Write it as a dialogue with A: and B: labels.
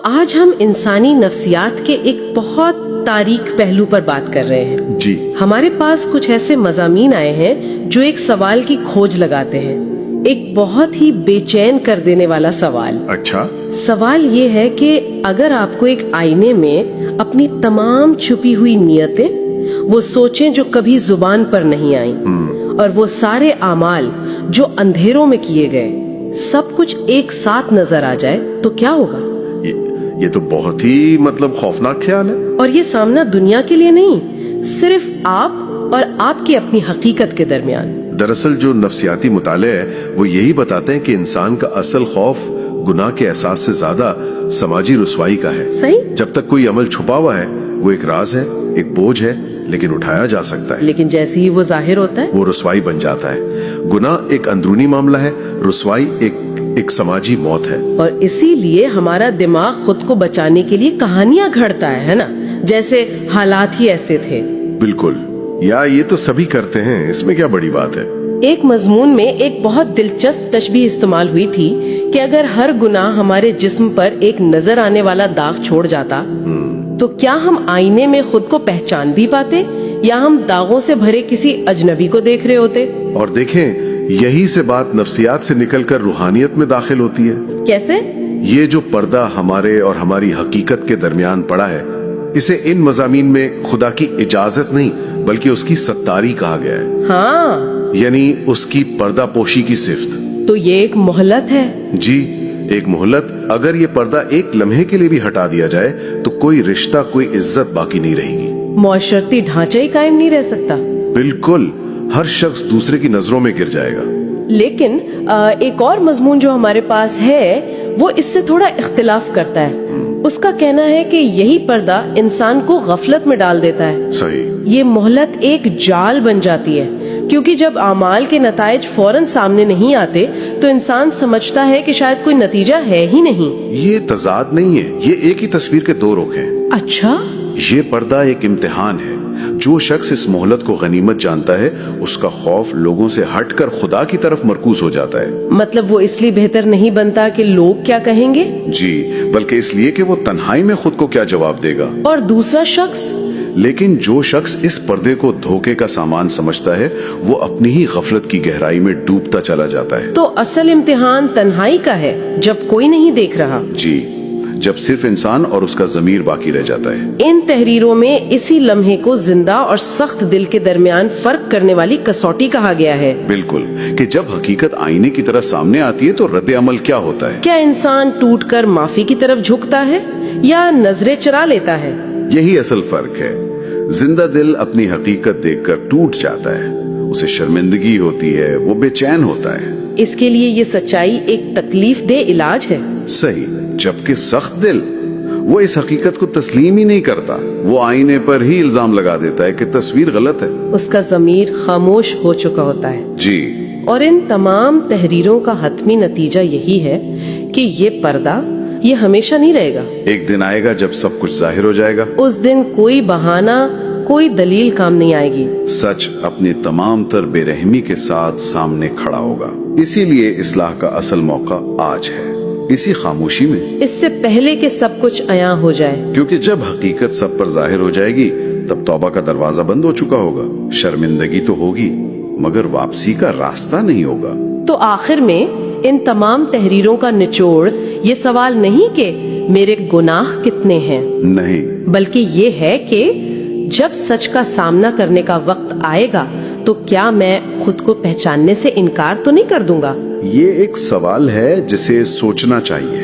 A: آج ہم انسانی نفسیات کے ایک بہت تاریک پہلو پر بات کر رہے ہیں.
B: جی.
A: ہمارے پاس کچھ ایسے مضامین آئے ہیں جو ایک سوال کی کھوج لگاتے ہیں, ایک بہت ہی بے چین کر دینے والا سوال.
B: اچھا.
A: سوال یہ ہے کہ اگر آپ کو ایک آئینے میں اپنی تمام چھپی ہوئی نیتیں, وہ سوچیں جو کبھی زبان پر نہیں آئیں, اور وہ سارے اعمال جو اندھیروں میں کیے گئے, سب کچھ ایک ساتھ نظر آ جائے تو کیا ہوگا؟
B: یہ تو بہت ہی خوفناک خیال ہے.
A: اور یہ سامنا دنیا کے لیے نہیں, صرف آپ اور آپ کی اپنی حقیقت کے درمیان.
B: دراصل جو نفسیاتی مطالعے ہے وہ یہی بتاتے ہیں کہ انسان کا اصل خوف گناہ کے احساس سے زیادہ سماجی رسوائی کا ہے.
A: صحیح.
B: جب تک کوئی عمل چھپا ہوا ہے وہ ایک راز ہے, ایک بوجھ ہے, لیکن اٹھایا جا سکتا ہے.
A: لیکن جیسے ہی وہ ظاہر ہوتا ہے
B: وہ رسوائی بن جاتا ہے. گناہ ایک اندرونی معاملہ ہے, رسوائی ایک سماجی موت ہے.
A: اور اسی لیے ہمارا دماغ خود کو بچانے کے لیے کہانیاں گھڑتا ہے نا, جیسے حالات ہی ایسے تھے.
B: بالکل, یا یہ تو سبھی کرتے ہیں, اس میں کیا بڑی بات ہے.
A: ایک مضمون میں ایک بہت دلچسپ تشبیہ استعمال ہوئی تھی کہ اگر ہر گناہ ہمارے جسم پر ایک نظر آنے والا داغ چھوڑ جاتا تو کیا ہم آئینے میں خود کو پہچان بھی پاتے, یا ہم داغوں سے بھرے کسی اجنبی کو دیکھ رہے ہوتے؟
B: اور دیکھیں, یہی سے بات نفسیات سے نکل کر روحانیت میں داخل ہوتی ہے.
A: کیسے؟
B: یہ جو پردہ ہمارے اور ہماری حقیقت کے درمیان پڑا ہے, اسے ان مضامین میں خدا کی اجازت نہیں بلکہ اس کی ستاری کہا گیا ہے.
A: ہاں,
B: یعنی اس کی پردہ پوشی کی صفت.
A: تو یہ ایک مہلت ہے.
B: جی, ایک مہلت. اگر یہ پردہ ایک لمحے کے لیے بھی ہٹا دیا جائے تو کوئی رشتہ, کوئی عزت باقی نہیں رہے گی.
A: معاشرتی ڈھانچہ ہی قائم نہیں رہ سکتا.
B: بالکل, ہر شخص دوسرے کی نظروں میں گر جائے گا.
A: لیکن ایک اور مضمون جو ہمارے پاس ہے وہ اس سے تھوڑا اختلاف کرتا ہے. اس کا کہنا ہے کہ یہی پردہ انسان کو غفلت میں ڈال دیتا ہے.
B: صحیح.
A: یہ مہلت ایک جال بن جاتی ہے, کیونکہ جب اعمال کے نتائج فوراً سامنے نہیں آتے تو انسان سمجھتا ہے کہ شاید کوئی نتیجہ ہے ہی نہیں.
B: یہ تضاد نہیں ہے, یہ ایک ہی تصویر کے دو رخ ہیں.
A: اچھا.
B: یہ پردہ ایک امتحان ہے. جو شخص اس مہلت کو غنیمت جانتا ہے, اس کا خوف لوگوں سے ہٹ کر خدا کی طرف مرکوز ہو جاتا ہے.
A: مطلب وہ اس لیے بہتر نہیں بنتا کہ لوگ کیا کہیں گے,
B: جی, بلکہ اس لیے کہ وہ تنہائی میں خود کو کیا جواب دے گا.
A: اور دوسرا شخص,
B: لیکن جو شخص اس پردے کو دھوکے کا سامان سمجھتا ہے وہ اپنی ہی غفلت کی گہرائی میں ڈوبتا چلا جاتا ہے.
A: تو اصل امتحان تنہائی کا ہے, جب کوئی نہیں دیکھ رہا.
B: جی, جب صرف انسان اور اس کا ضمیر باقی رہ جاتا ہے.
A: ان تحریروں میں اسی لمحے کو زندہ اور سخت دل کے درمیان فرق کرنے والی کسوٹی کہا گیا ہے.
B: بالکل, کہ جب حقیقت آئینے کی طرح سامنے آتی ہے تو رد عمل کیا ہوتا ہے.
A: کیا انسان ٹوٹ کر معافی کی طرف جھکتا ہے یا نظریں چرا لیتا ہے؟
B: یہی اصل فرق ہے. زندہ دل اپنی حقیقت دیکھ کر ٹوٹ جاتا ہے, اسے شرمندگی ہوتی ہے, وہ بے چین ہوتا ہے.
A: اس کے لیے یہ سچائی ایک تکلیف دہ علاج ہے.
B: صحیح. جبکہ سخت دل وہ اس حقیقت کو تسلیم ہی نہیں کرتا, وہ آئینے پر ہی الزام لگا دیتا ہے کہ تصویر غلط ہے.
A: اس کا ضمیر خاموش ہو چکا ہوتا ہے.
B: جی.
A: اور ان تمام تحریروں کا حتمی نتیجہ یہی ہے کہ یہ پردہ یہ ہمیشہ نہیں رہے گا. ایک
B: دن آئے گا جب سب کچھ ظاہر ہو جائے گا.
A: اس دن کوئی بہانہ, کوئی دلیل کام نہیں آئے گی.
B: سچ اپنی تمام تر بے رحمی کے ساتھ سامنے کھڑا ہوگا. اسی لیے اصلاح کا اصل موقع آج ہے, اسی خاموشی میں,
A: اس سے پہلے کہ سب کچھ عیاں ہو جائے.
B: کیونکہ جب حقیقت سب پر ظاہر ہو جائے گی تب توبہ کا دروازہ بند ہو چکا ہوگا. شرمندگی تو ہوگی مگر واپسی کا راستہ نہیں ہوگا. تو
A: آخر میں ان تمام تحریروں کا نچوڑ یہ سوال نہیں کہ میرے گناہ کتنے ہیں,
B: نہیں,
A: بلکہ یہ ہے کہ جب سچ کا سامنا کرنے کا وقت آئے گا تو کیا میں خود کو پہچاننے سے انکار تو نہیں کر دوں گا.
B: یہ ایک سوال ہے جسے سوچنا چاہیے.